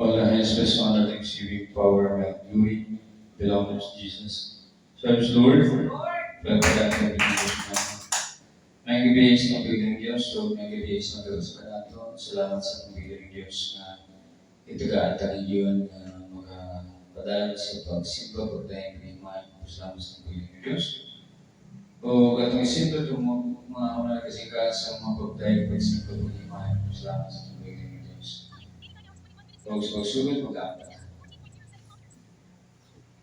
All the highest best honor, thanksgiving, power, and glory belongs to Jesus. Serves Lord, pagpapalaan ng Diyos na. May gabiyas ng piling Diyos, so may gabiyas ng Diyos ka nato. Salamat sa piling Diyos na itagaan tayo yun na makapadala sa pagsimba, pagdahin ng mga salamat sa piling Diyos. O katong isimba ito mga una kasingkaan sa mga pagdahin pagsimba, pagdahin salamat sa piling Diyos. Pagsusunod, mag-aapat.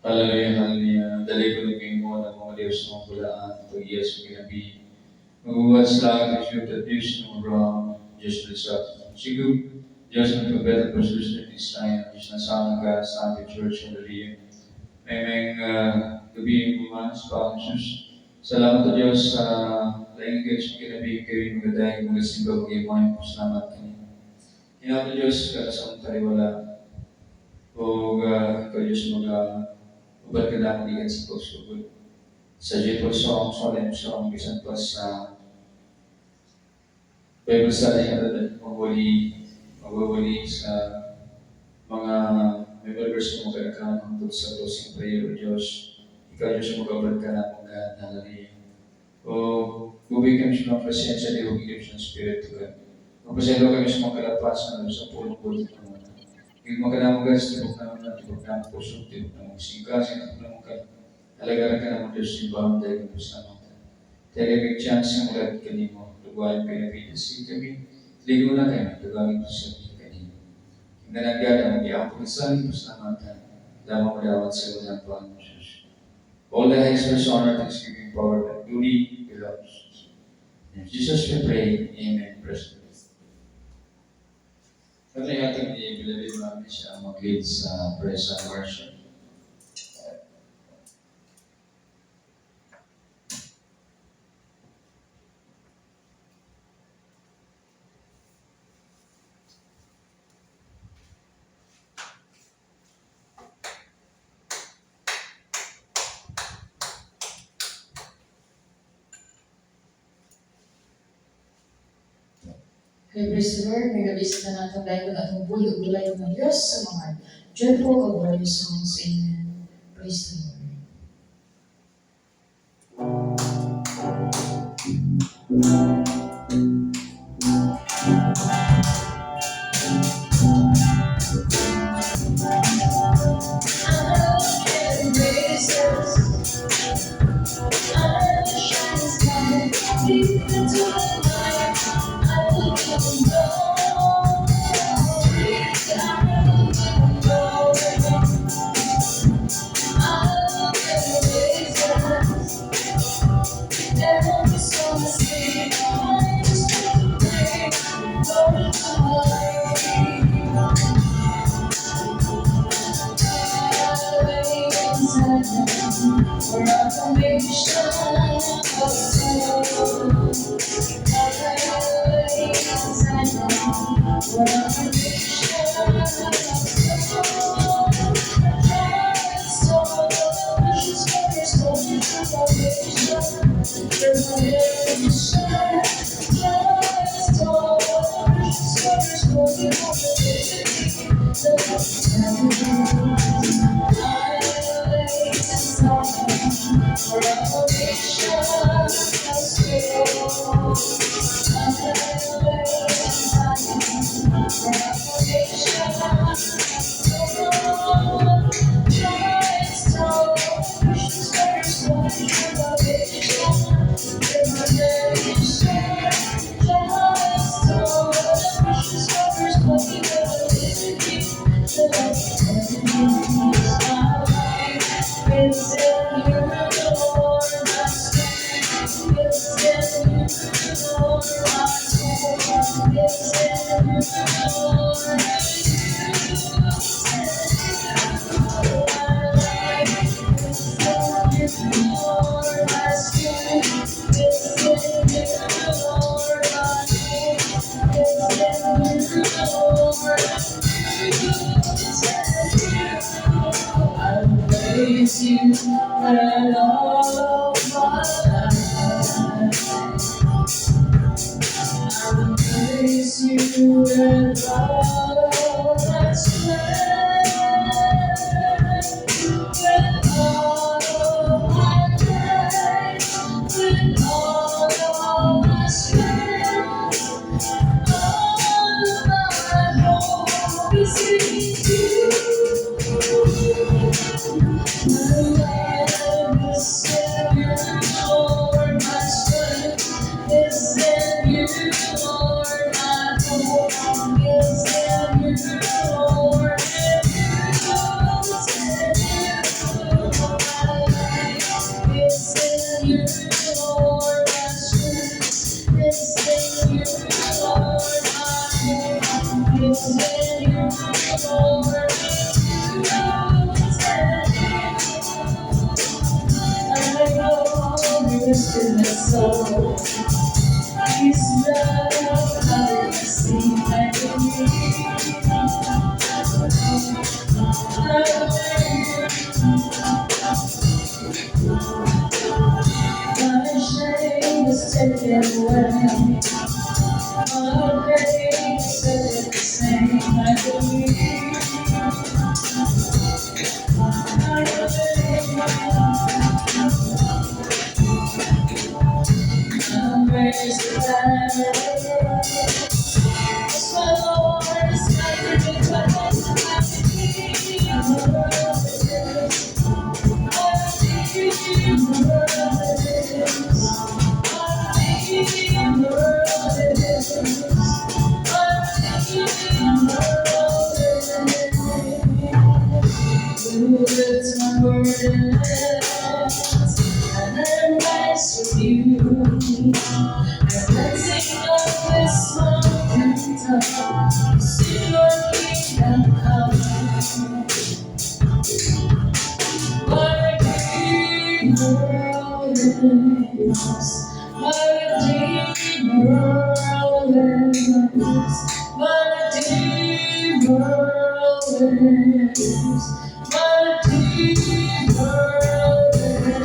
Hallelujah, hallelujah. Dali ko naging mo ng mga Diyos ng pulaan, pag-iyas mo ginabi. Mag-uwat sa akin, Diyos at Diyos ng Abraham, Diyos na sa sigur, Diyos ng pagbelang pursuit ng Israel, Diyos na sa ka sa ating church, hallelujah. May gabi mo sa Panginoon. Salamat sa Diyos sa laing Diyos ng ginabi kayo, magadahin, magasimba, mag-imayin, salamat kayo. Hinato Diyos ka sa taliwala o ikaw Diyos ubad ka lang ikan sa pagsugod. Sa J4 Song, Solemn Song, bisan pa sa Bible study na magwawali sa mga Bible verse mo magkakaroon tungkol sa closing prayer o Diyos. Ikaw Diyos mag-ubad ka lang mag-nalari. O bubigyan siya ng presensya ni Bubigyan siya ng Spirit to God. Magpasalo kami sa mga kalapasan sa pulong-pulong ng mga. Yung mga kanamagas, tibok na puso, tibok na magsingkas, tibok na mga halagaran ka naman Diyos yung bahang dahil ng pusaman. Dahil may chance ang lahat kanimo, lugayan pinapitas kami, ligaw na kayo, lugayan po sa kanimo. Yung nanagada, mag-iapong isaling pusaman, lamang madawat sa mga Panginoon Diyos. All the highest honor, thanksgiving, power, and glory belongs to Jesus. In Jesus we pray, Amen. Praise God. Kaya natin i-believe namin siya mag-lead sa praise and worship. Praise the Lord, may nabisita natin dahil kung atong buhay ng Diyos sa mga joyful or glorious songs. Amen. Praise the Lord. Praise you and all of my life. I will praise you and all Lord, my hope is in you, Lord. It's in you, my life is in you, Lord. My strength is in you, Lord. My hope is in you, Lord. It's I know this in my soul. His love, I see my my shame is taken away. My pain is the same. I believe. I'm raised to die. My Lord is my living who lifts my burdens, and I'm nice with you. The blessing of this mountain top, see your kingdom come. My Redeemer lives, my Redeemer lives, my Redeemer lives, my Redeemer lives, my Redeemer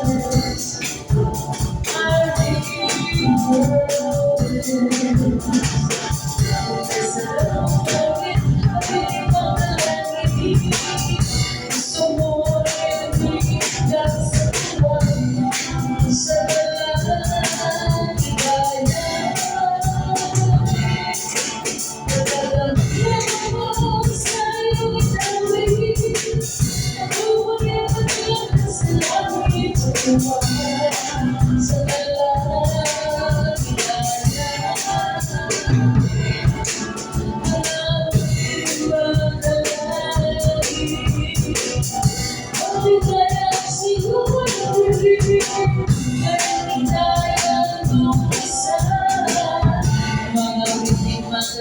lives.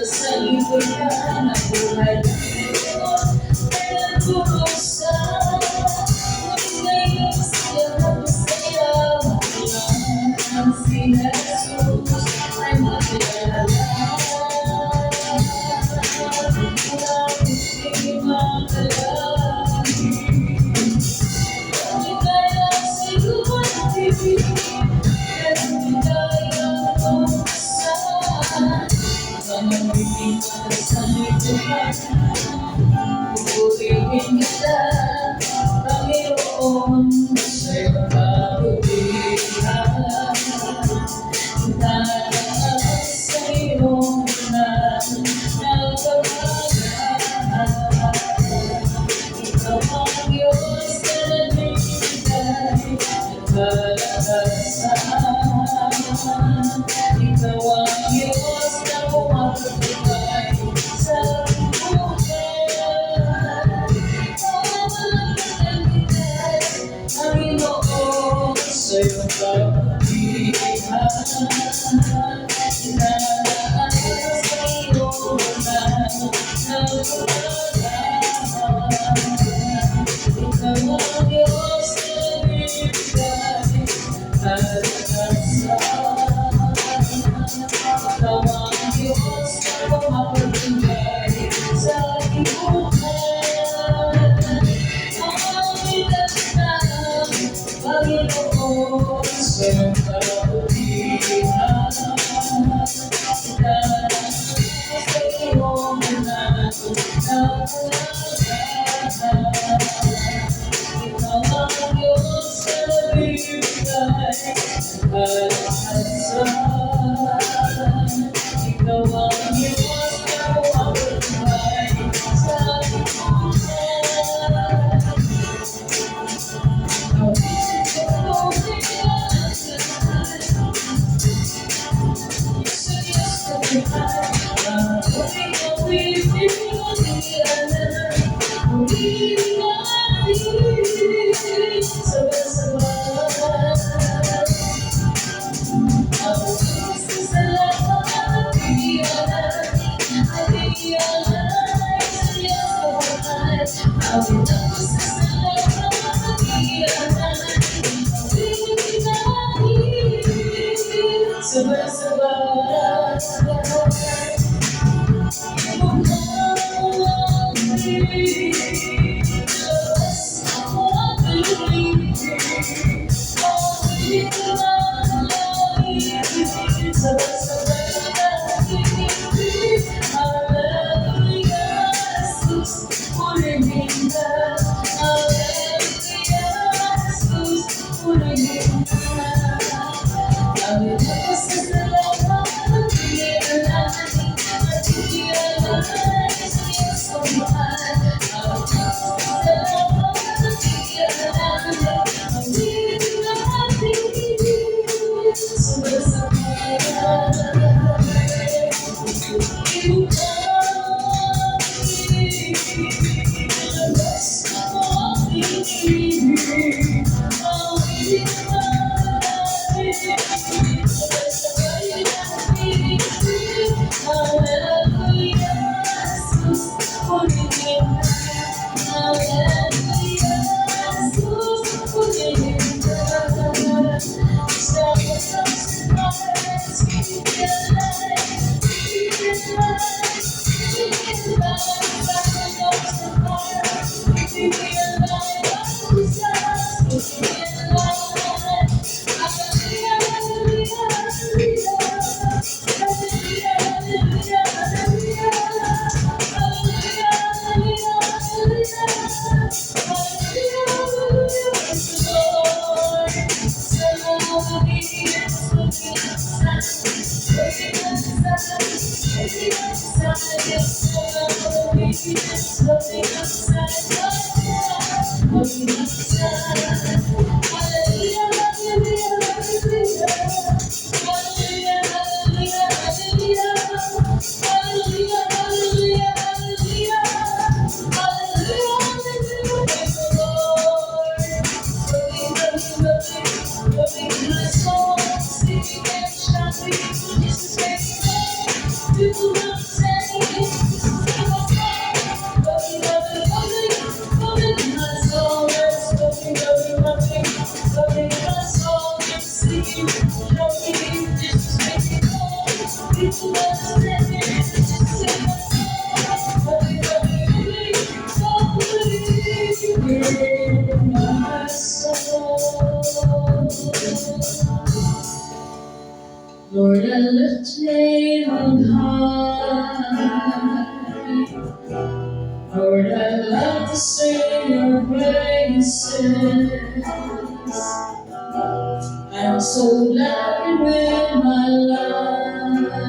Sa lipunan ng buhay ko ay nagkurusan. Ngayon siya magsayaw ang si Jesus ay magkilala. Walang hindi makalagi. Hindi kaya siguro at hindi kaya magpasan. Pag-ibig ka sa lipunan, pupurihin kita, Panginoon, sa'yo kabutihan. Tataan sa iyong nagpapagana. Ikaw ang Diyos na nagbibigay ng kalakasan. Ikaw ang Diyos na pumapagpapay sa buhay. Panginoon, sa'yo kabutihan. Tataan sa iyong nagpapagana. Ikaw ang Diyos na nagbibigay kalakasan. Ikaw ang Diyos na pumapagpapay sa lipunan. Ang itatang Panginoon, sa'yo kabutihan. Tataan sa iyong nagpapagana. Ikaw ang Diyos na nagbibigay kalakasan. Ikaw ang Diyos na pumapagpapay Lord, I lift your name on high. Lord, I love to sing your praises. I'm so glad you in my life.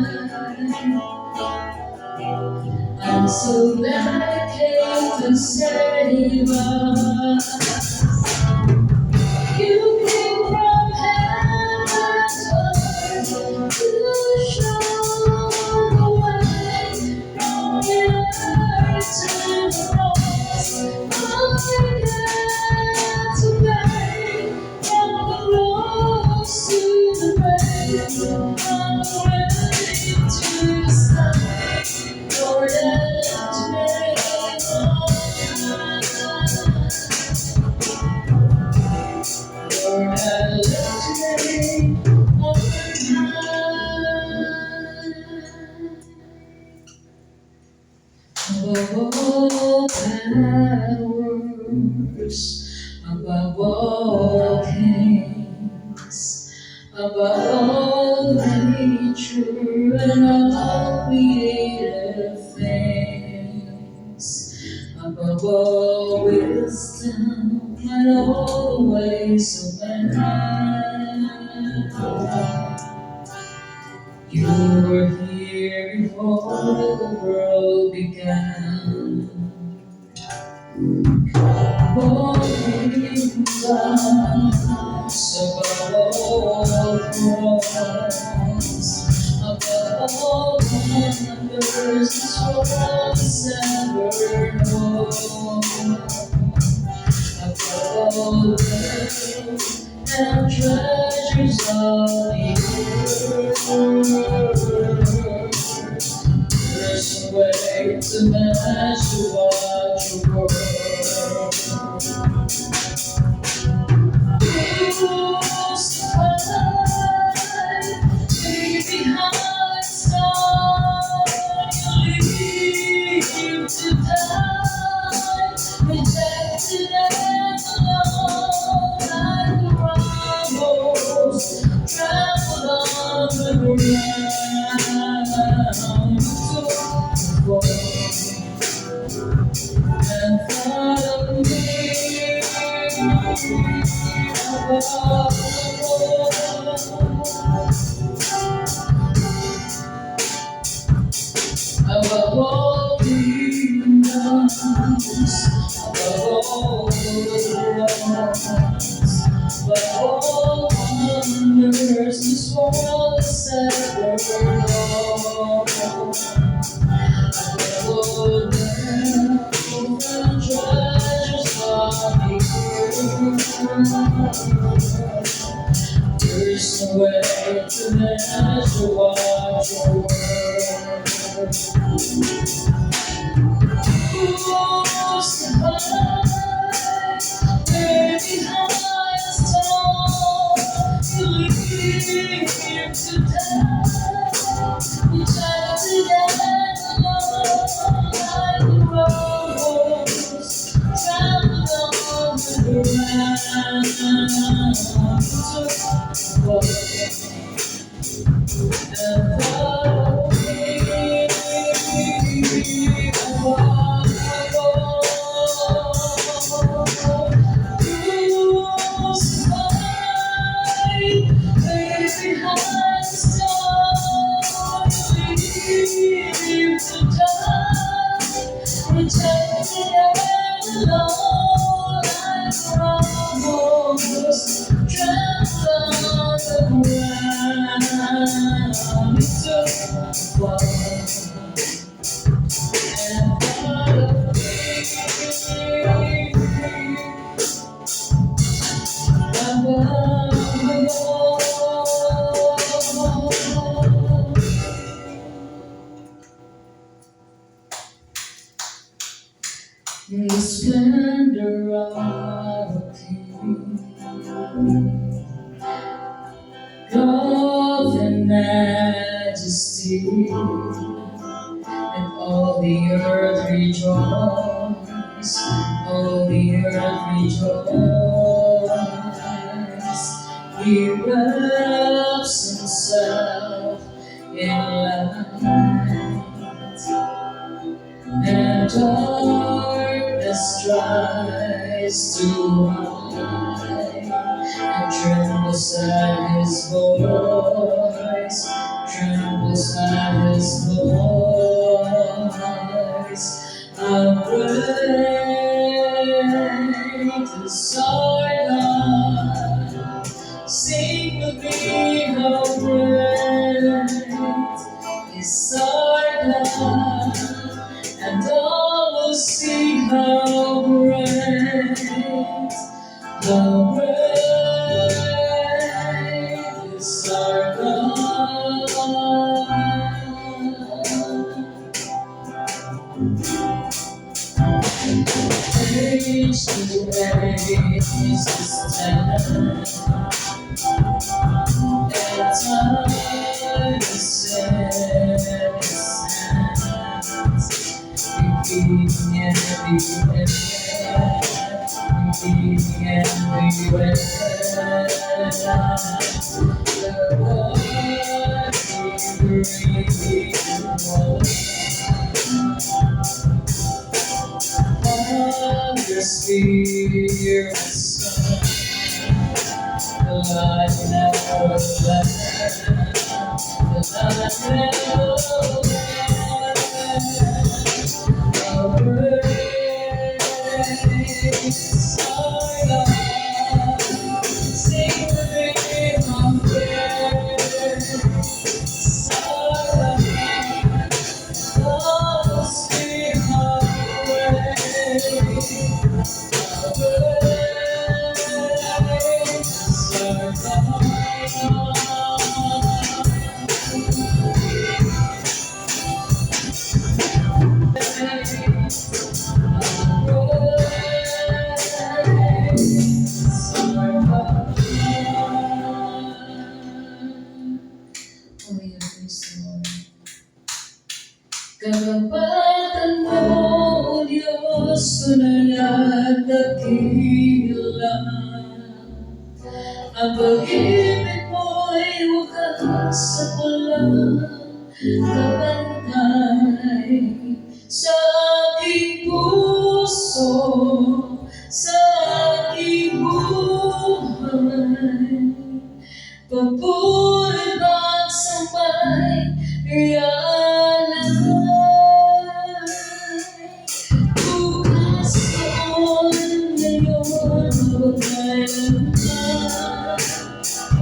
I'm so glad I came to save us. You came from heaven to show the way from the earth to the cross. From the dead to pay, from the cross to the grave, from the grave to the sky. Lord, I lift your name on high. Lord, I lift your name on high. Above all powers, above all kings, above all nature and all created things, above all wisdom and all the ways of man. You were here before the world began. Born kingdoms above all thrones, above all wonders this world has ever known. Above all the world and treasures of the earth, there's no way to measure what you're worth. Who's the leave behind stone you leave to die, rejected and alone like the rivals trampled on the ground. Took and thought of me above all kingdoms, above all thrones, above all wonders this world has ever known. Above all the and treasures of the earth, there's no way to measure what you're worth. Who's the where behind the stone you leave to die, rejected and alone like the rose trampled on the ground. Took and follow me. Rejected and alone like rivals trampled on the ground. It took one and followed in the splendor of a king, love and majesty, and all the earth rejoice, all the earth rejoice. He wraps himself in light, and darkness tries to hide, and trembles at his voice, trembles at his voice. How great is our God, sing with me, how great is our God, and all will see how great is our God. Age to age is time, and time is in His hands. Repeating everywhere, repeating everywhere. The Lord he Father, Spirit, Son, the light never left, the light never left. sunod dakila. Ang pag-ibig mo'y wakas sa walang kabantay sa aking puso, sa aking buhay. Papuri magsambay, ialay. Bukas noon, ngayon, magkailanman,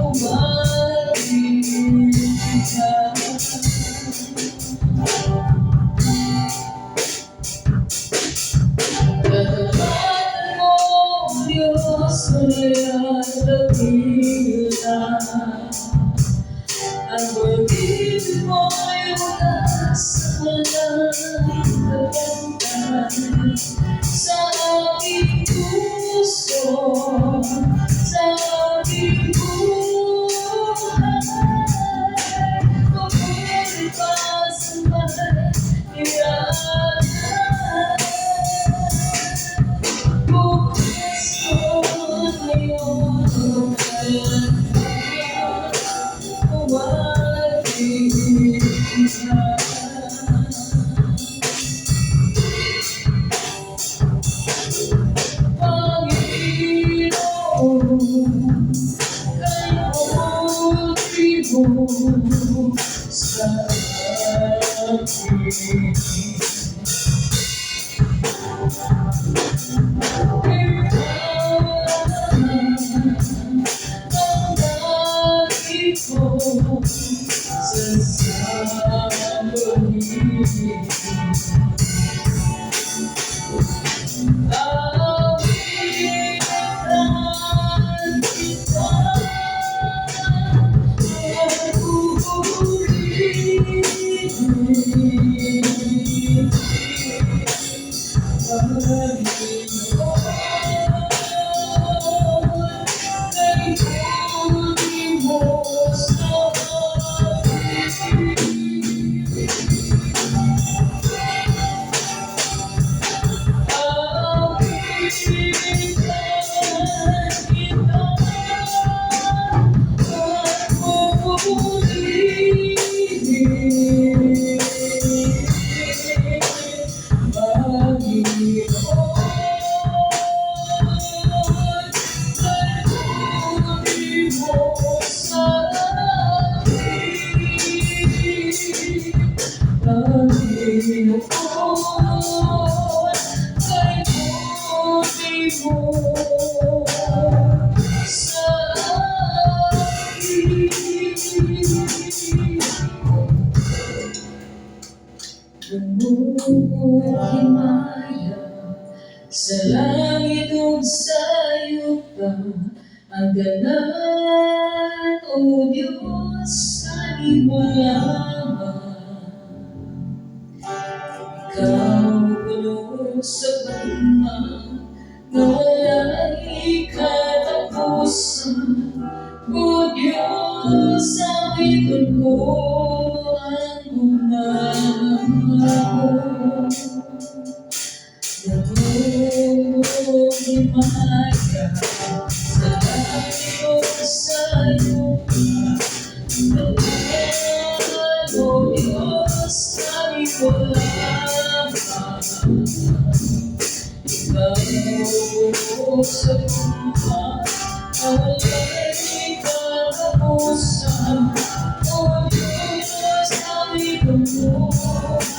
umabig ka. Katapatan mo, Diyos, tunay at dakila. Ang pag-ibig mo'y wakas sa walang kabantay sa aking puso, sa aking buhay. Papuri pa sa bahay, ialay. Bukas ko ngayon, magkailanman, umabig ka. Panginoon, kayo'y tribo sa akin. Himaya sa langit o sa yuta, ang ganan, O Diyos, sabi mo lamang. Ikaw puno sa banang na walang ikatapusan, O Diyos, ang ikon ko ang gumagawa. Himaya sa langit o sa yuta, ang ganan, O Diyos, sabi mo lamang. Ikaw puno sa banang na walang ikatapusan, O Diyos, ang ikon ko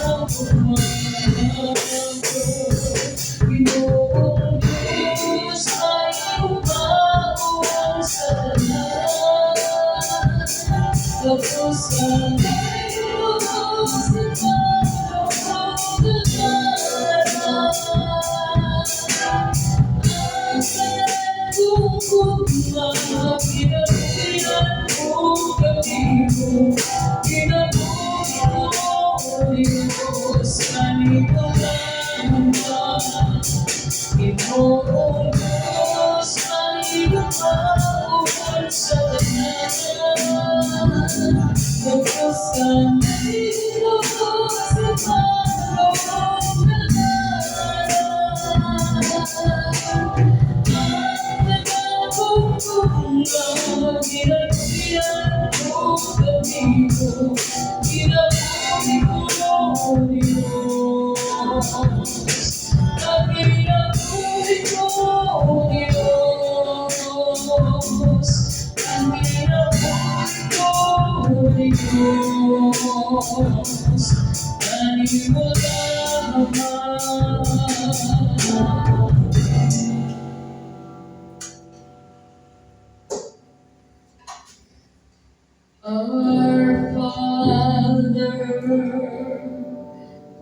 ang gumagawa. Ginoong Diyos ay umaawang sa tanan, tapos ang Diyos na pagkakagalan. Ang kanan kong mga pinapilan mo kami mo, pinapuno mo Diyos, kaniwalaan ba? Ginoong Diyos ay umaawang sa tanan, tapos ang Diyos na pagkakagalan. Ang inabuhi ko, Diyos. Ang inabuhi ko, Diyos. Naniwala naman. Our Father,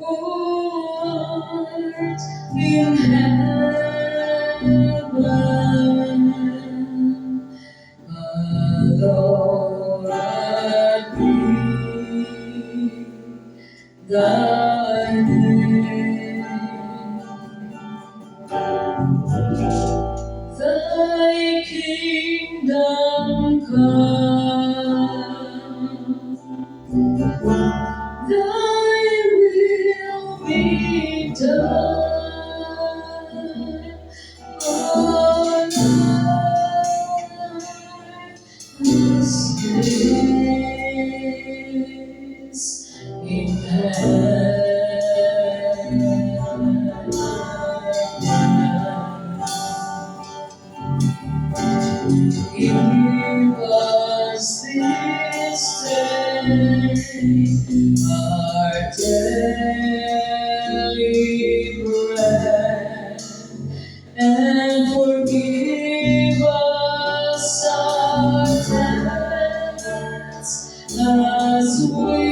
who art in heaven, hallowed be thy name. Thy kingdom come, thy will be done on earth as it is in heaven. Give us this day our daily bread, and forgive us our debts as we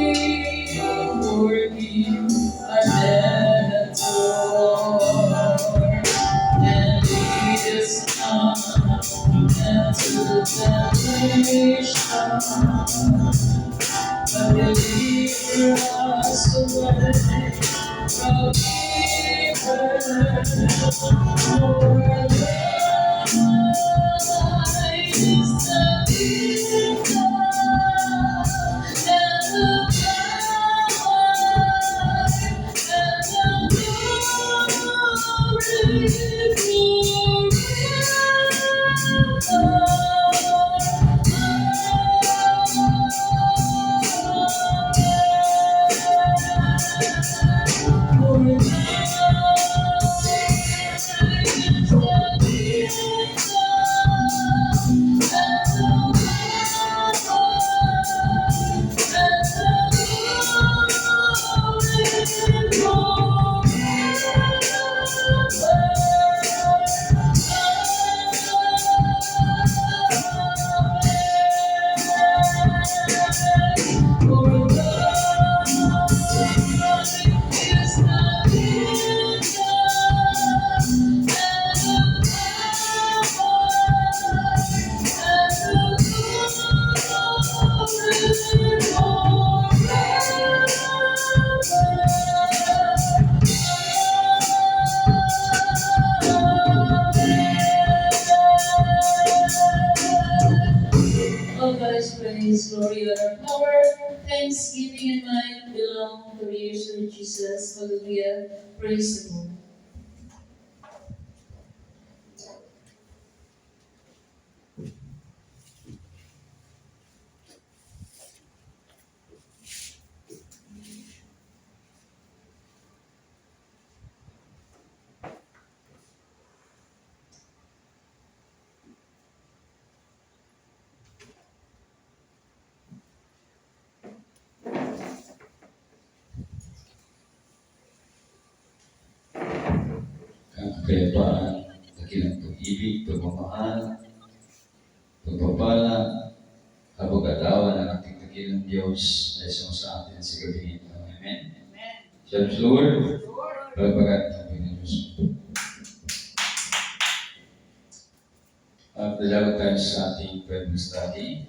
forgive our debtors. And lead us not into temptation, but deliver us away from evil. For thine is the kingdom and the power and the all God's praise, glory, honor, power, thanksgiving, and might belong to you, Lord Jesus. Hallelujah. Praise the Lord. Kapayapaan, dakilang pag-ibig, pagmamahal, pagpapala, kabag-adawan ng ating dakilang Diyos ay sa atin sa gabi ito. Amen. Siyempre, Lord, pagpagat ng Panginoon Diyos. Dalawa tayo sa ating Bible study.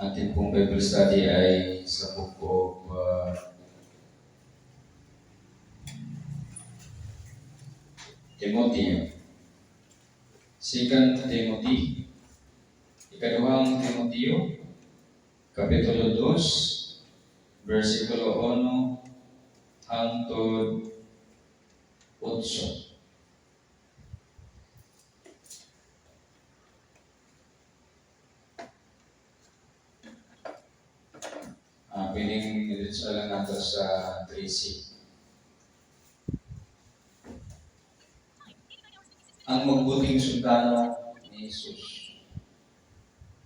Ating pong Bible study ay sa book of Timothy. 2 Timothy. Ikaduhang Timoteo, Kapitulo 2, versikulo 1 hangtod 8. Piling diretso lang nato sa 3C. ang mabuting sundalo ni Jesus.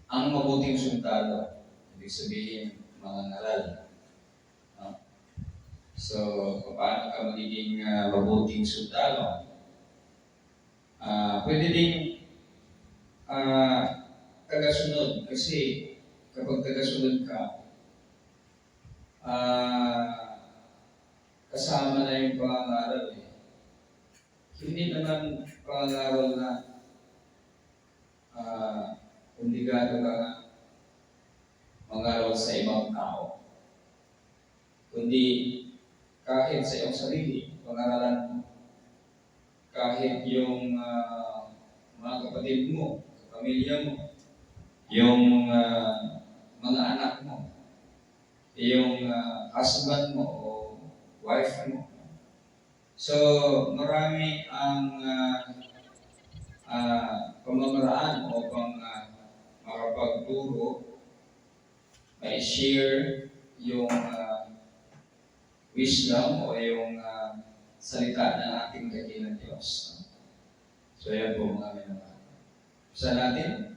Ang mabuting sundalo, ibig sabihin, mga ngaral. No? So, paano ka magiging mabuting sundalo? Pwede din tagasunod kasi kapag tagasunod ka, kasama na yung pangangaral eh. Hindi naman pangangaral na obligado ka nga mangaral sa ibang tao. Kundi kahit sa iyong sarili, pangaralan mo. Kahit yung mga kapatid mo, pamilya mo, yung mga anak mo, yung husband mo o wife mo. So, marami ang pamamaraan o makapagturo, may share yung wisdom o yung salita ng ating dakilang Diyos. So, yan po mga minamahal. Sa natin,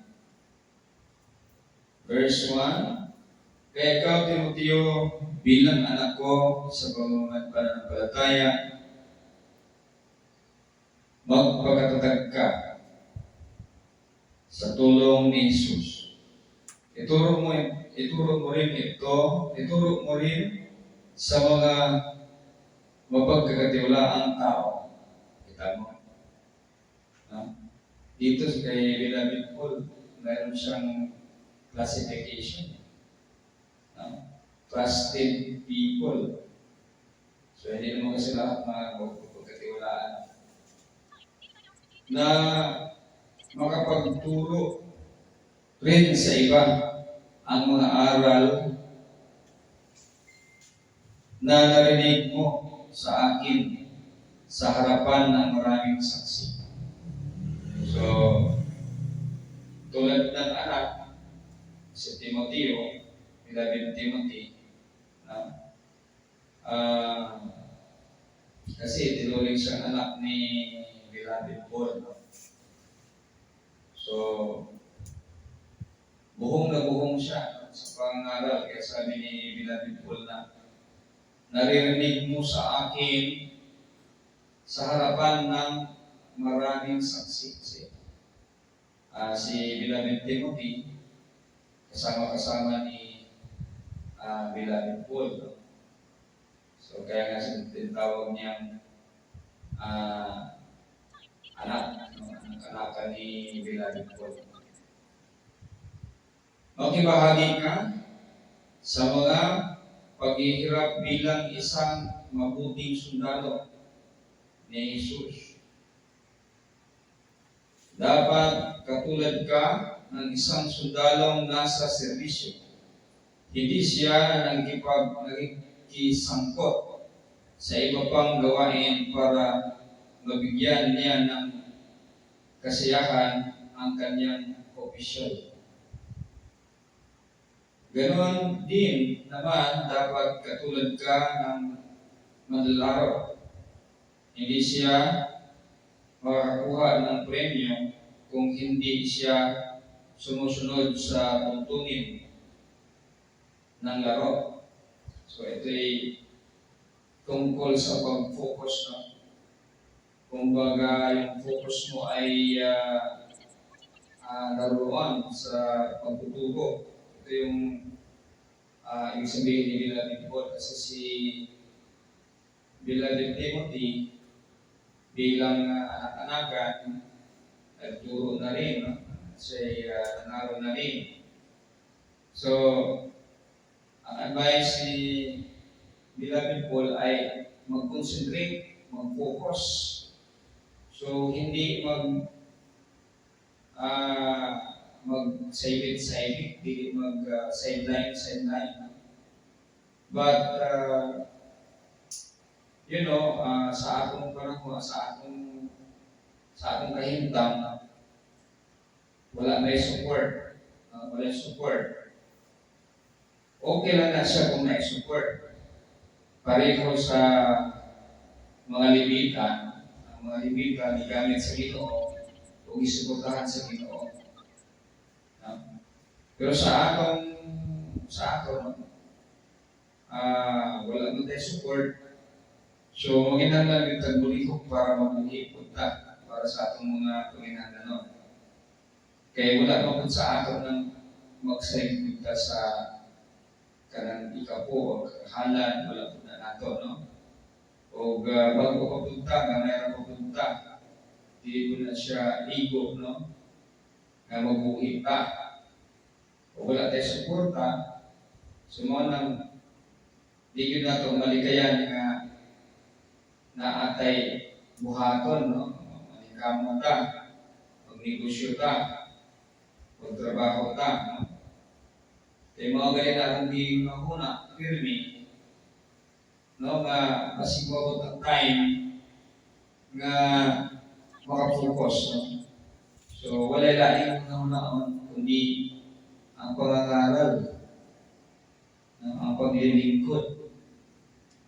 verse 1, kaya ikaw, Timoteo, bilang anak ko sa pananampalataya, magpakatatag ka sa tulong ni Jesus. Ituro mo rin sa mga mapagkakatiwalaang tao. Kita mo? Dito kay Beloved Paul, mayroon siyang classification. Trusted people. So, hindi naman kasi lahat mga mapagkakatiwalaan na makapagturo rin sa iba ang mga aral na narinig mo sa akin sa harapan ng maraming saksi. So, tulad ng anak, si Timoteo, Beloved Timothy, kasi tinuring siyang anak ni Beloved Paul. So, buhong na buhong siya sa pangaral. Kaya sabi ni Beloved Paul na, naririnig mo sa akin sa harapan ng maraming saksi. Si Beloved Timothy, kasama-kasama ni Beloved Paul. So, kaya nga tinatawag niyang anak ni Beloved Paul. Makibahagi ka sa mga paghihirap bilang isang mabuting sundalo ni Jesus. Dapat katulad ka ng isang sundalong nasa serbisyo. Hindi siya nagkisangkot sa iba pang gawain para mabigyan niya ng kasiyahan ang kanyang opisyal. Ganon din naman dapat katulad ka ng manlalaro. Hindi siya makakuha ng premyo kung hindi siya sumusunod sa tuntunin ng laro. So ito'y tungkol sa pag-focus. Kumbaga yung focus mo ay naroon sa pagtuturo. Ito yung ibig sabihin ni Beloved Paul kasi si Beloved Timothy bilang anak-anakan nagturo na rin, siya nanaro na rin. So, ang advice ni Beloved Paul ay mag-concentrate, mag-focus. So, hindi mag-side-side, hindi mag-sideline. But, sa atong panahon, sa atong kahintang, wala may support. Wala support. Okay lang na siya kung may support. Pareho sa mga libitan, ang mga libitan gamit sa Ginoo, o gisuportahan sa Ginoo. No? Pero sa aton, wala mo tayo support. So, maginahanglan yung tagbulikok para mabuhi punta para sa atong mga panginahanglan. No? Kaya wala naman sa aton ng magsayin punta sa kanang ikapo o halan, wala po na nato. No? O bago papunta, gamay na papunta, di mo na siya ego, no? Na mabuhi pa. O wala tayo suporta, sumunang di yun na itong malikayan nga naatay buhaton, no? Manikamo ta, magnegosyo ta, magtrabaho ta, no? Kaya mga ganyan na hindi mahuna, firme, no? Nga masigwabot ang time nga makafocus, no? So, wala laing naman kundi ang pangangaral, no? Ang paglilingkod,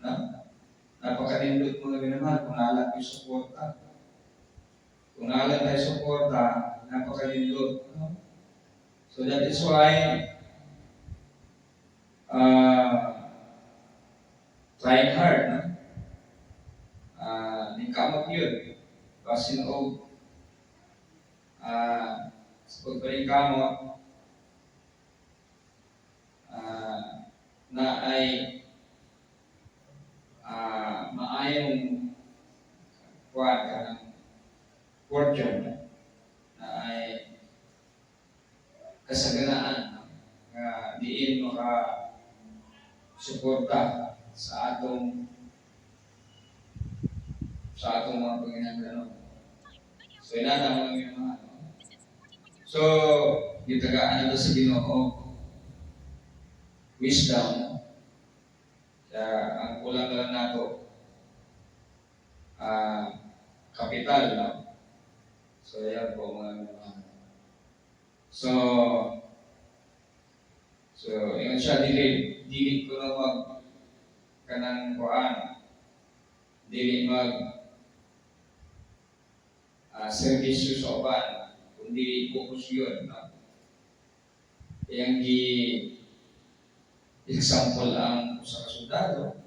no? Napakalindot mga minamahal kung alam yung suporta. Kung alam tayo suporta, napakalindot. No? So that is why trying hard, no? Ningkamot yun. Basin o sa pagpalingkamot na ay maayong kuwan ka ng fortune na ay kasaganaan na diin maka suporta sa atong mga panginahanglan. So inana mo mga so gitagaan na sa Ginoo wisdom. Kaya ang kulang lang nato kapital, no? So yan po mga so ingon siya dili ko na mag kanang kuan dili mag servisyo sa uban kundi focus yun, no? Yang example ang usa ka sundalo,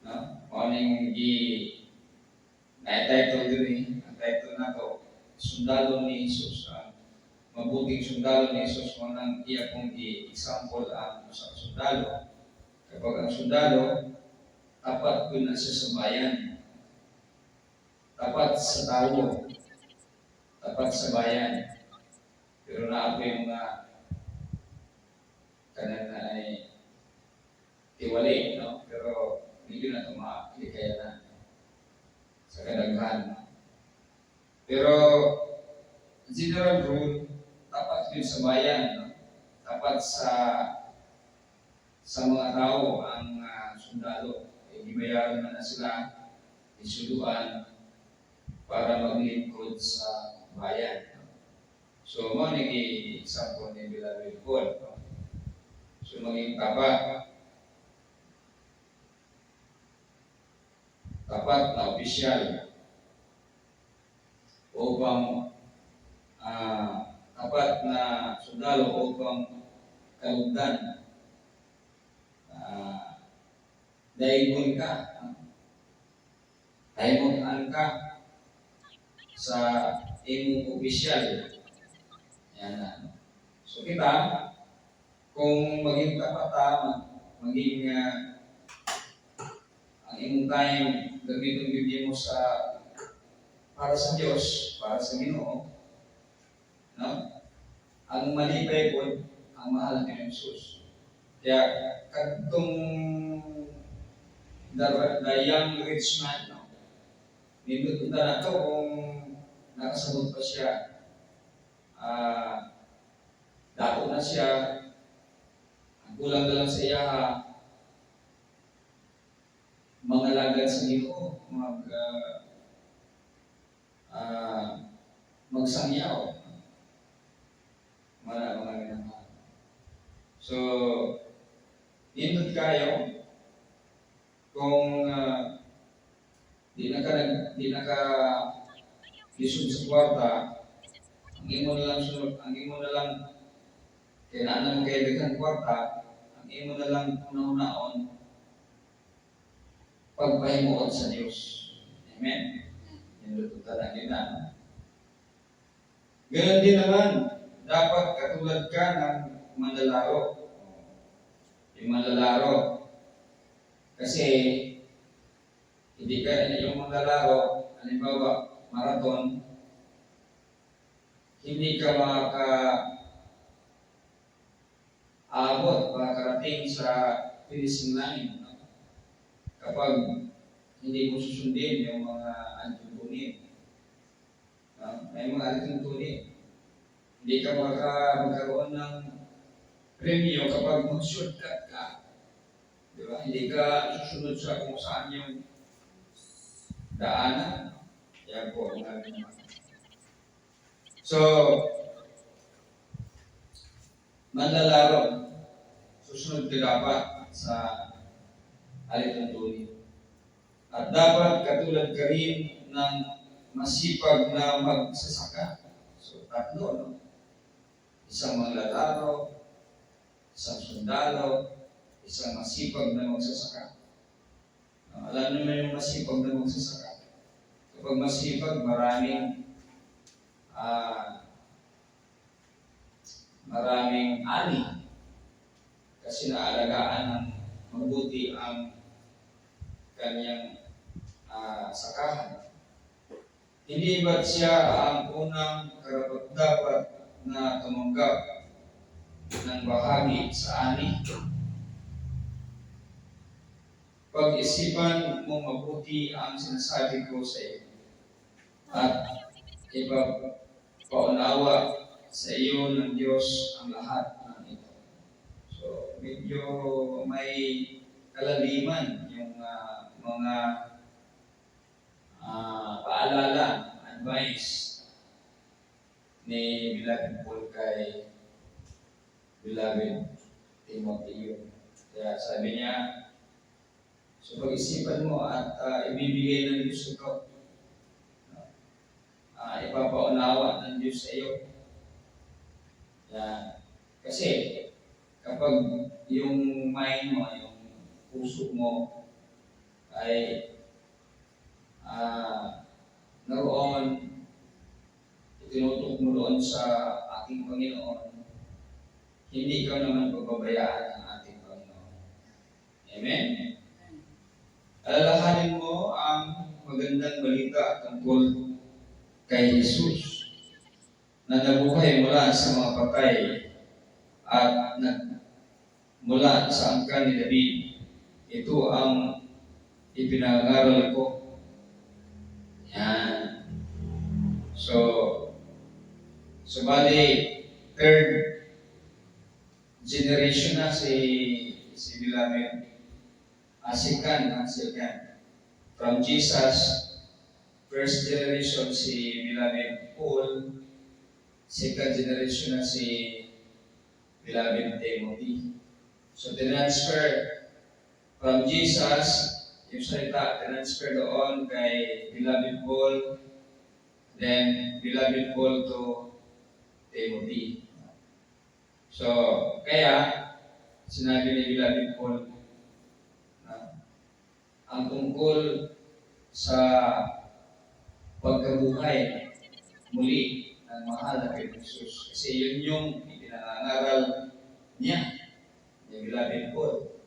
no? Morning na-title din ang title na to, Sundalo ni Jesus. Mabuting sundalo ni Jesus, manang iya kong i-example ang usa ka sundalo. Kapag ang sundalo, tapat ko na siya sa bayan, tapat sa tao, tapat sa bayan. Pero naapa yung mga kanan na ay tiwali, no? Pero hindi na ito makaklikaya na sa kadaghan. Pero general rule, tapat yun sa bayan, no? Tapat sa mga tao ang sundalo. Gibayaran na sila, isuluan para maglingkod sa bayan. No? So, mo nag-i-example ni Beloved Paul, no? So, maging tapat na opisyal upang tapat na sundalo upang kalugdan daigon ka, daigon ka sa imong opisyal. Yan na. So kita, kung maging tapat maging ang imong time gamitin mo para sa Diyos, para sa Ginoo, no? Ang malipay po ang mahal ni Jesus. Kaya kadtong the young rich man, no? Nilutunta na to kung nakasabot pa siya. Dako na siya, ang kulang na lang sa iya mga lagad sa Ginoo, magsangyaw. Mga ginamahal. So, nindot kayo kung di na ka lisod sa kwarta, ang imo na lang sunod, ang imo na lang kailangan mo kay daghang kwarta, ang imo na lang una-unaon pagpahimuot sa Dios. Amen. Yan lututan ang ina. Ganon din naman, dapat katulad ka ng manlalaro. Yung manlalaro. Kasi hindi ka yung manlalaro, halimbawa, marathon, hindi ka makaka-abot, makakarating sa finishing line. Kapag hindi mo susundin yung mga antuntunin. May mga antuntunin. Hindi ka magkaroon ng premyo kapag mag-shortcut ka. Di ba? Hindi ka susunod sa kung saan yung daanan. Yan po ang namin naman. So, manlalaro. Susunod ka dapat sa alituntunin. At dapat katulad ka rin ng masipag na magsasaka. So, tatlo, no? Isang manlalaro, isang sundalo, isang masipag na magsasaka. Alam naman yung masipag na magsasaka. Kapag masipag, maraming ani. Kasi naalagaan ng mabuti ang kanyang sakahan. Hindi ba't siya ang unang karapat-dapat na tumanggap ng bahagi sa ani? Pag-isipan mo mabuti ang sinasabi ko sa iyo at ipapaunawa sa iyo ng Diyos ang lahat ng ito. So, medyo may kalaliman yung mga paalala, advice ni Beloved Paul kay Beloved Timothy. Kaya sabi niya, so pag-isipan mo at ibibigay ng Diyos ito, ipapaunawa ng Diyos sa iyo. Yan. Kasi kapag yung mind mo, yung puso mo ay naroon, itinutok mo doon sa ating Panginoon, hindi ka naman pababayaan ng ating Panginoon. Amen? Alalahanin mo ang magandang balita tungkol kay Jesus na nabuhay mula sa mga patay at mula sa angkan ni David. Ito ang ipinangaral ko. Yan. So bali, third generation na si Beloved. Second. From Jesus, first generation si Beloved Paul, second generation na si Beloved Timothy. So, transfer from Jesus, yung salita, transfer doon kay Beloved Paul, then Beloved Paul to Timothy. So, kaya, sinabi ni Beloved Paul, ang tungkol sa pagkabuhay muli ng mahal na kay Jesus. Kasi yun yung ipinangaral niya, ni Beloved Paul.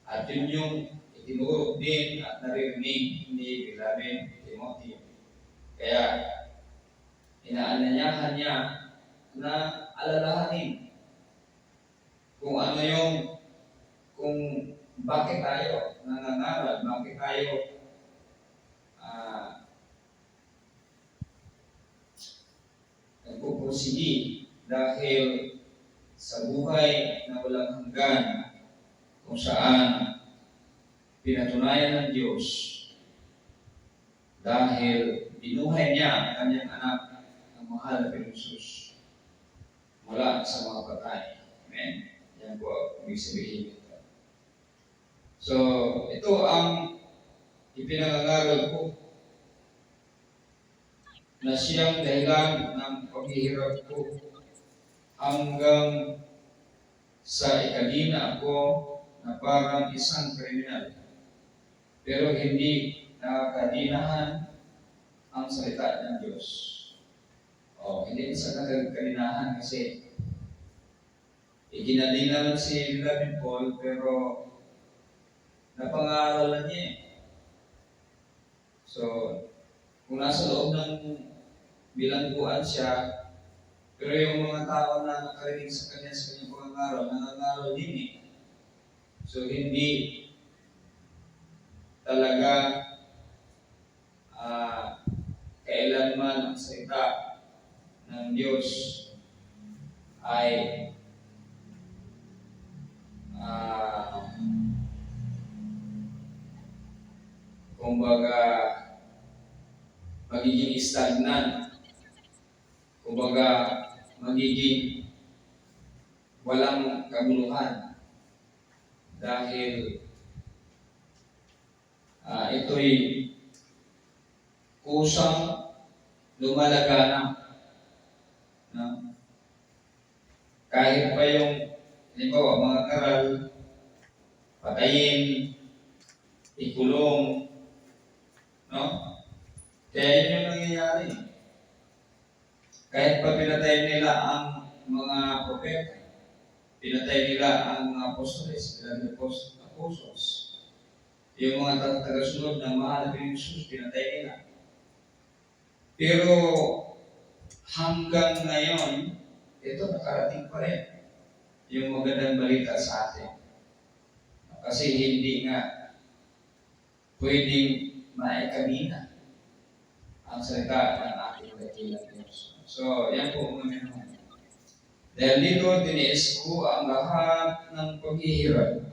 At yun yung itinuro din at naririnig ni Beloved Timothy. Kaya, inaanyayahan niya na alalahanin kung ano yung, kung bakit tayo nangangaral, bakit tayo nagpupursigi dahil sa buhay na walang hanggan kung saan pinatunayan ng Diyos dahil binuhay niya ang kanyang anak ang mahal na Jesus mula sa mga patay. Amen? Yan po ang ibig sabihin nito. So, ito ang ipinangaral ko na siyang dahilan ng paghihirap ko hanggang sa ikadina ako na parang isang kriminal. Pero hindi nakakadinahan ang salita ng Diyos. Hindi sa nakakadinahan kasi iginadina lang si Beloved Paul pero napangaralan niya eh. So, kung nasa loob ng bilangguan siya, pero yung mga tao na nakarinig sa kanyang pangangaral, nangangaral din eh. So, hindi talaga kailanman ang salita ng Diyos ay kumbaga magiging stagnant, kumbaga magiging walang kabuluhan dahil ito'y kusang lumalaganap. No? Kahit pa yung, halimbawa, mga karal, patayin, ikulong, no? Kaya yun yung nangyayari. Kahit pa pinatay nila ang mga propeta, pinatay nila ang mga apostoles, apostles, yung mga tagasunod ng mahal na Jesus, pinatay nila. Pero hanggang ngayon, ito nakarating pa rin yung magandang balita sa atin. Kasi hindi nga pwedeng maikabina ang salita ng ating dakilang Diyos. So, yan po mga minamahal. Dahil dito, tiniis ko ang lahat ng paghihirap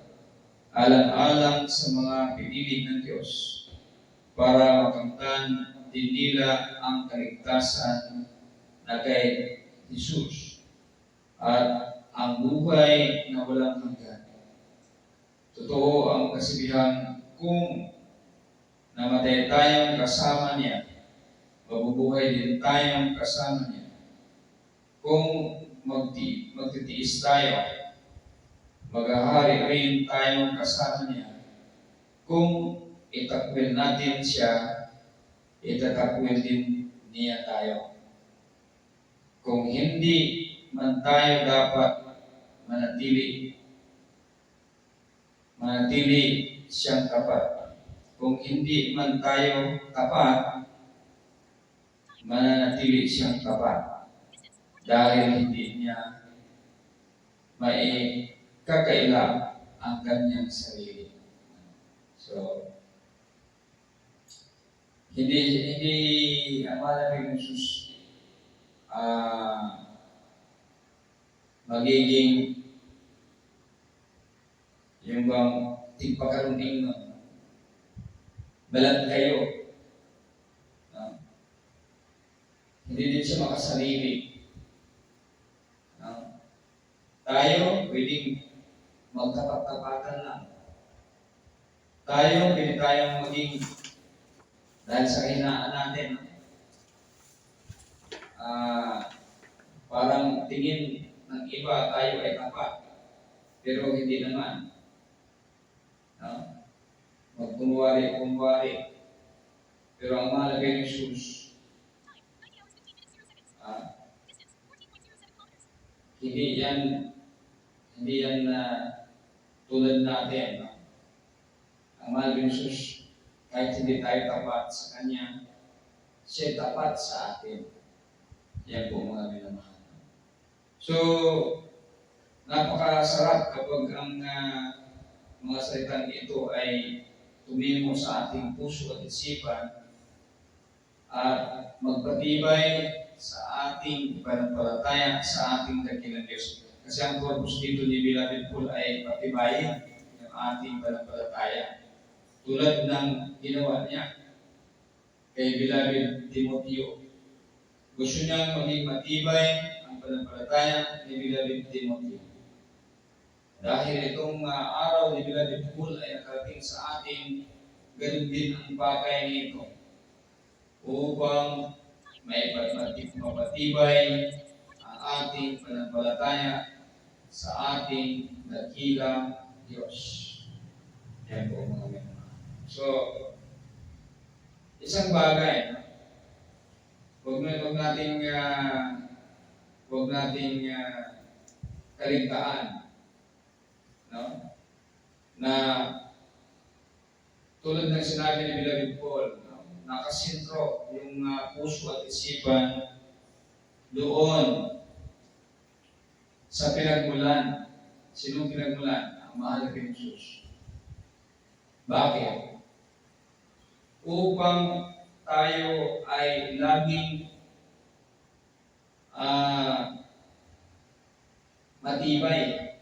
alang-alang sa mga pinilig ng Diyos para makamtan din nila ang kaligtasan na kay Jesus at ang buhay na walang hanggan. Totoo ang kasibihan kung namatay tayong kasama niya, mabubuhay din tayong kasama niya. Kung magtitiis tayo, maghahari rin tayong kasama niya. Kung itakwil natin siya, itatakwil din niya tayo. Kung hindi man tayo dapat manatili siyang tapat. Kung hindi man tayo tapat, mananatili siyang tapat. Dahil hindi niya kakaila ang kanyang sarili. So, hindi ang mahal ng Jesus magiging yung bang tigpakaruning balat kayo. Hindi din siya makasarili. Tayo, pwedeng magtapat-tapatan lang. Tayo, pwede tayong maging dahil sa kahinaan natin. Parang tingin ng iba tayo ay tapat. Pero hindi naman. Magkunwari. Pero ang mahalaga ng Jesus, hindi yan tulad natin. Ang mahal ng Jesus, kahit hindi tayo tapat sa Kanya, siya tapat sa atin. Yan po mga minamahal. So, napakasarap kapag ang mga salitang ito ay tumimo sa ating puso at isipan at magpatibay sa ating pananampalataya sa ating dakilang Diyos. Kasi ang purpose dito ni Beloved Paul ay patibayin ang ating pananampalataya. Tulad ng ginawa niya kay Beloved Timoteo. Gusto niyang maging matibay ang pananampalataya ni Beloved Timoteo. Dahil itong araw ni Beloved Paul ay nakarating sa atin, ganun din ang bagay nito upang may mapatibay ang ating pananampalataya sa ating dakilang Diyos. Yan po mga minamahal. So, isang bagay, no? Huwag nating kaligtaan, no? Na tulad ng sinabi ni Beloved Paul, no? Nakasintro yung puso at isipan doon sa pinagmulan. Sinong pinagmulan? Ang mahal na Jesus. Bakit? Upang tayo ay laging matibay.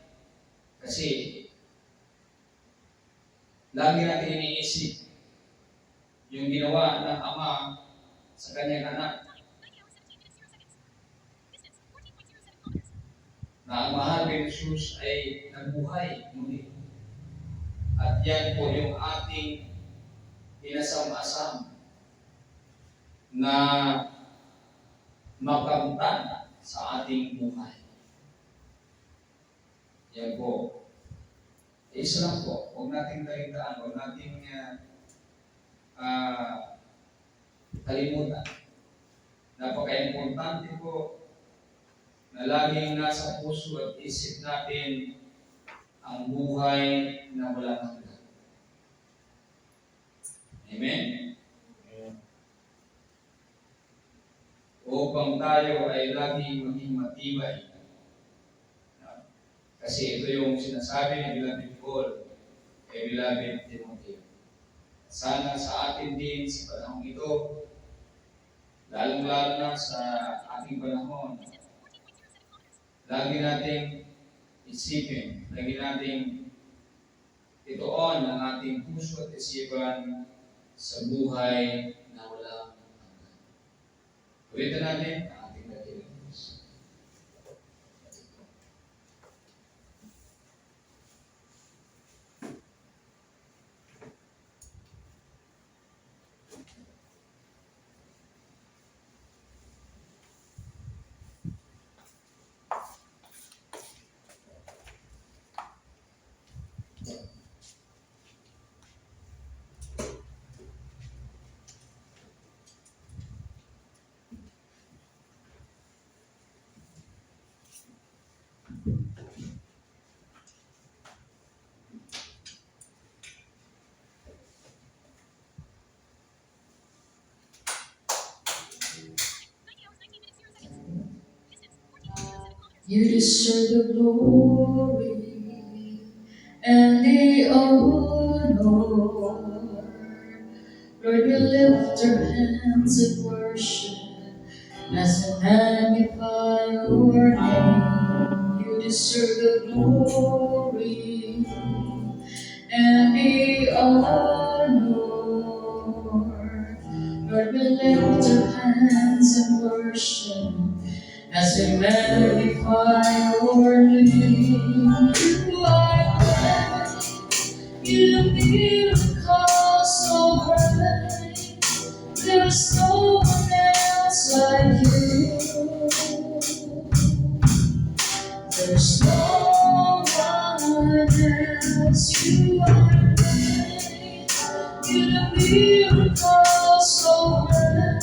Kasi lagi natin iniisip yung ginawa ng Ama sa kanyang anak. Na ang mahal na Jesus ay nabuhay muli. At yan po yung ating inasam-asam na makamtan sa ating buhay. Yan po. Isa lang po. Huwag nating kaligtaan. Huwag nating kalimutan. Napaka-importante po na laging nasa puso at isip natin ang buhay na walang hanggan. Amen? Upang tayo ay laging maging matibay. Kasi ito yung sinasabi ni Beloved Paul kay Beloved Timothy. Sana sa atin din sa panahon ito, lalong-lalo na sa ating panahon, lagi nating isipin, lagi nating ituon ang ating puso at isipan sa buhay na walang hanggan. Ulitin natin ang ating dakilang Diyos. You deserve the glory and the honor. Lord, we lift our hands in worship as we magnify your name. You deserve the glory and the honor. Lord, we lift our hands in worship as we magnify your name. You are great, you do miracles so great. There is no one else like you. There's no one else. You are great, you do miracles so great.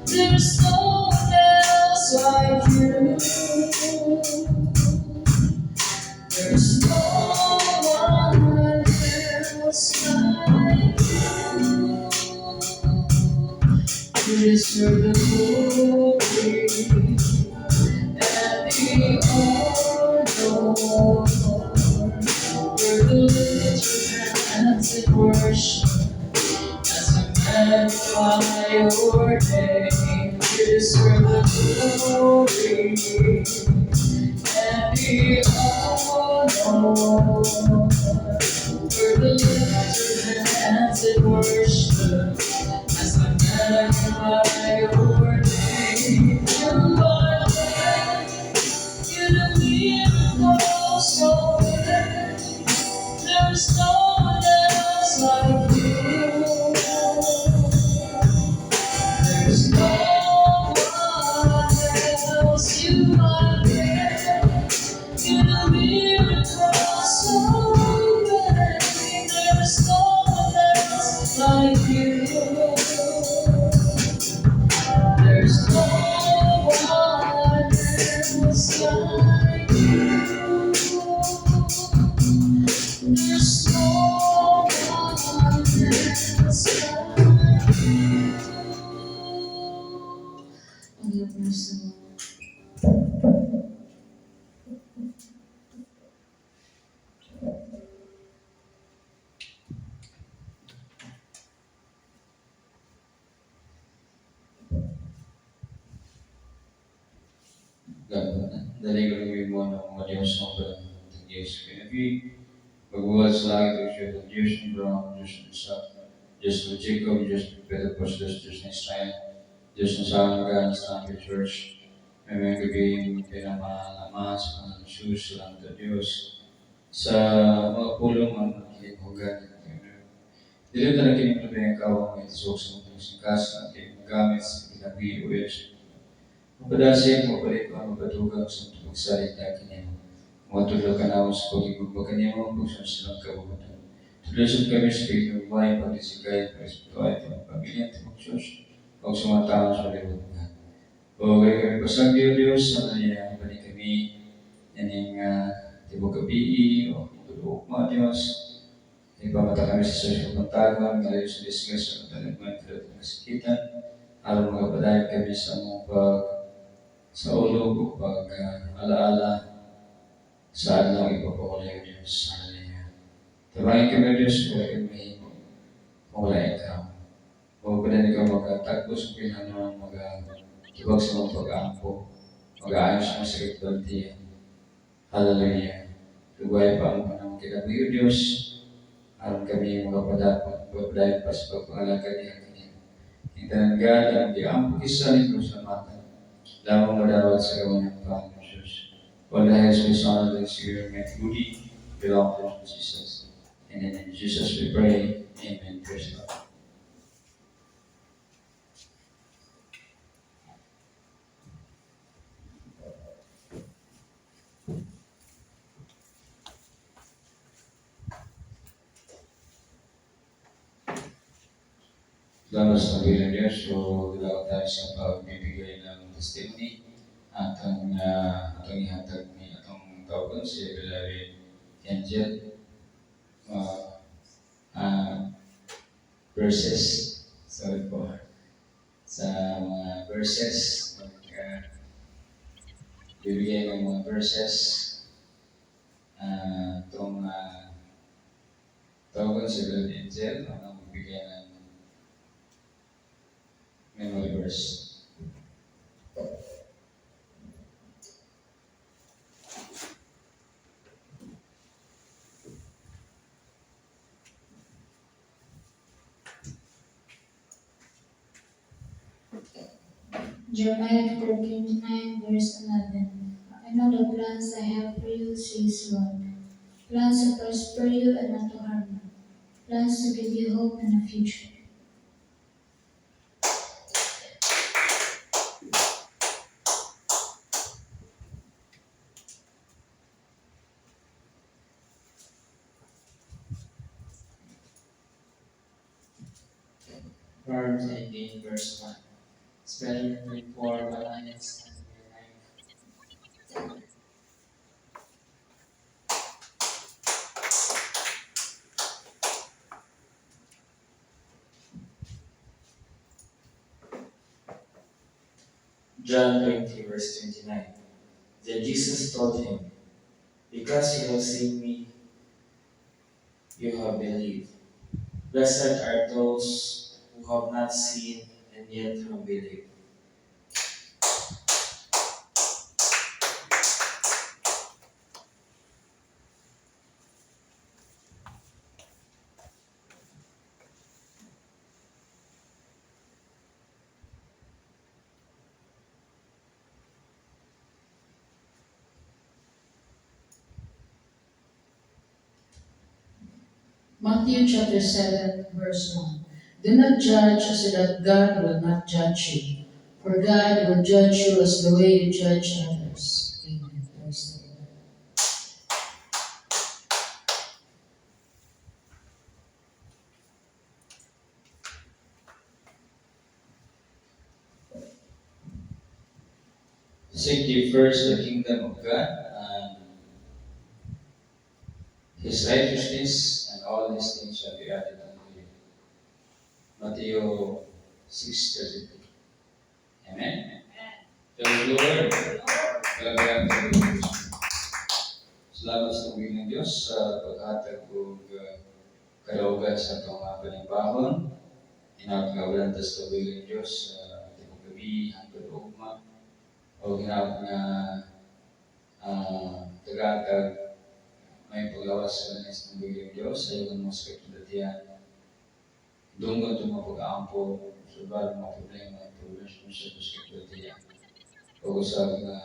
There's no one else like you. There's no one else like you. You deserve the glory and the honor. We're to lift your hands in worship as we magnify your name. You deserve the glory and the honor. We're to lift your hands in worship as we magnify your name. You are great, you do miracles so great. There is no one else like you. There's no Dali ko rin mo ng mga Diyos ng Diyos. Kaya magbuhat sa langit o siya ng Diyos ng Abraham, Diyos ng Isaac, Diyos ng Jacob, Diyos ng Pentecost, Diyos ng Israel, Diyos ng Samaga, Islamic Church, may mga gabing pinamalaman sa mga Jesus, salamat sa Diyos, sa mga pulong ng nakikihugan. Dili na nakinig na yung kawang may tisok sa mga singkas na magamit sa pinagbiyo o yes. Mapadasin mo balik ang mapatugang sa magsalita kanimo. Mga tulog ka na sa pagiging ba kanimo kung saan silang kabubutan. Tulosan kami sa pagiging buhay, pagdisigay, pagdisigay, pagpamilya, pagdisigay, o sa mga tao sa libutan. O kaya kami pasagyo Diyos, sa nanya balik kami, yaning tibok kabii, o tulog mo Diyos, ipamata kami sa social pantagan, ngayon sa disgas sa katalagman, pero kasakitan, alam magpadayon kami sa mga sa ulog o alaala sa adlaw ipapakulay ng Diyos. Hallelujah. Tabangin kami Diyos, wala kami mahimo, kung wala ikaw. Huwag pa din ikaw magkatagpo sa pinanong mag-tibag sa mga pag-aampo, mag-aayos sa sakit baltiyan. Hallelujah. Tugay pa ang panahon kinabiyo Diyos, alam kami magpapadayon pa sa pagpangalagad niya kanina. Hintanan God, ang diampo kisa nito sa mata. Lamang madawat sa gawa ng Panginoon Jesus. All the highest we honor and Savior, may glory belong to Jesus. And in Jesus we pray. Amen. Praise God. Salamat sa pagbilang Diyos. So, dalawa tayo sa pagbibigay ng testimony at ang atong ihatag ni atong tawagan si Beloved Angel. Verses, sorry po, sa mga verses, bibigay ng mga verses, itong tawagan si Beloved Angel, ang magbigay ng memory verse. Jeremiah 29, verse 11. I know the plans I have for you, says Lord. Plans to prosper you and not to harm you. Plans to give you hope and a future. Proverbs 18, verse 1. It's better to be poor but honest than to be rich. John 20, verse 29. Then Jesus told him, because you have seen me, you have believed. Blessed are those who have not seen and yet have believed. Matthew chapter 7, verse 1. Do not judge so that God will not judge you, for God will judge you as the way you judge others. Amen. Praise the Lord. Seek ye first the kingdom of God and His righteousness, and all these things shall be added unto you. Matthew 6:32. Amen. Praise the Lord. Kalabayan tayo ng Diyos. Salamat sa tubig ng Diyos sa paghatag o kalaugan sa itong panibahon. Inagawalan tas tubig ng Diyos sa ating gabi, hanggang ugma. o hinawag nga tagatag may paglawas sa lanis ng bigay ng Diyos sa iyong mga sakit dungan ito mga pag-aampo sa bagong mga problema at problems mo sa sakit o sa nga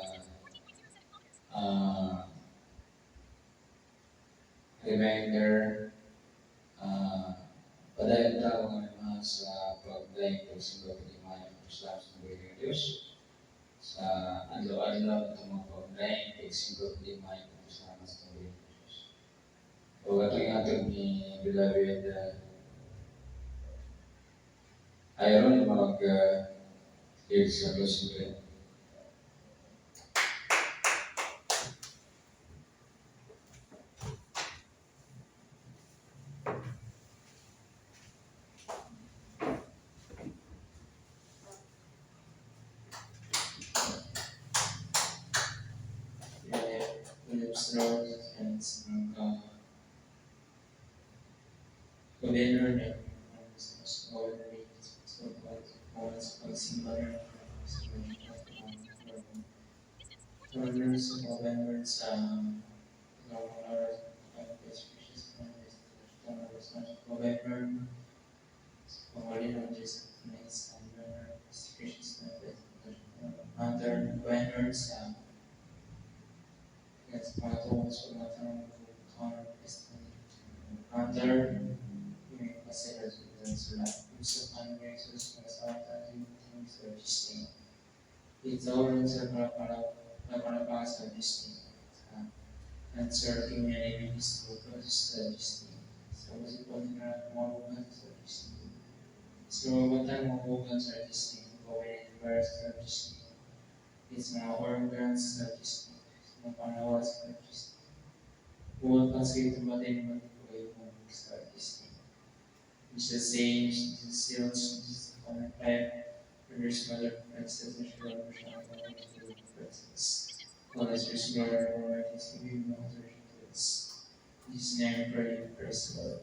reminder padayon tao nga naman sa pag-daing pagsimba pag-imayan ng Islam sa bigay ng Diyos sa adlaw-adlaw itong mga pag-daing pagsimba pag-imayan ng Islam sa bigay ng Diyos. O ato yung atong ni Beloved Iron mag-lead sa closing prayer. Phillips Road and Governor and governors and governments governor Pangulin of Jesus Christ and governor Christians under governors yes, mga tungkol sa mga tanong counter testimony under yung kasi sila usapan ng Jesus na sa ating sa Disney. Ito rin sa para sa Disney. Answer community school process sa Disney. So, kasi po nila mabugan sa Disney. So, batang mabugan sa Disney. Going in sa Disney. It's mga organs sa Disney. Mga panawa sa Disney. Buwan kasi ito ba din mag-buhay mo sa Disney. It's the same, it's the sales, it's the common type. There's another princess and she got a version of the princess. Well, as your smaller or it's to be more version to this. This name pray and praise the Lord.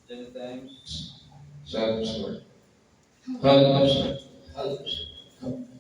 Ten times. Sa Lord. Help us, Lord. Help us. Help.